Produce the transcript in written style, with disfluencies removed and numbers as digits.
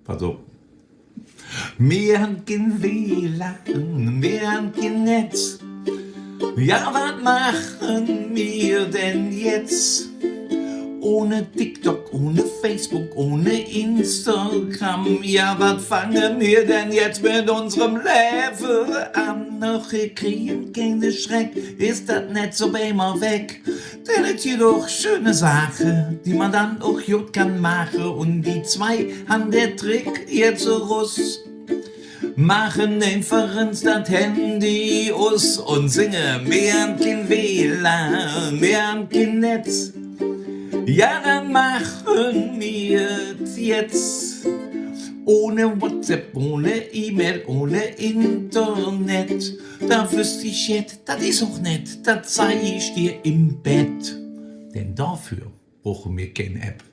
Pass auf. Wir haben kein WLAN, wir haben kein Netz. Ja, was machen wir denn jetzt? Ohne TikTok, ohne Facebook, ohne Instagram. Ja, was fangen wir denn jetzt mit unserem Leben an? Noch wir kriegen keine Schreck, ist das nicht so immer weg. Denn es gibt doch schöne Sachen, die man dann auch gut kann machen. Und die zwei haben der Trick jetzt so Russ. Machen einfach ins das Handy aus und singen. Wir haben kein WLAN, wir haben kein Netz. Ja, dann machen wir's jetzt. Ohne WhatsApp, ohne E-Mail, ohne Internet. Da wüsste ich jetzt, das ist auch nett, das zeig ich dir im Bett. Denn dafür brauchen wir keine App.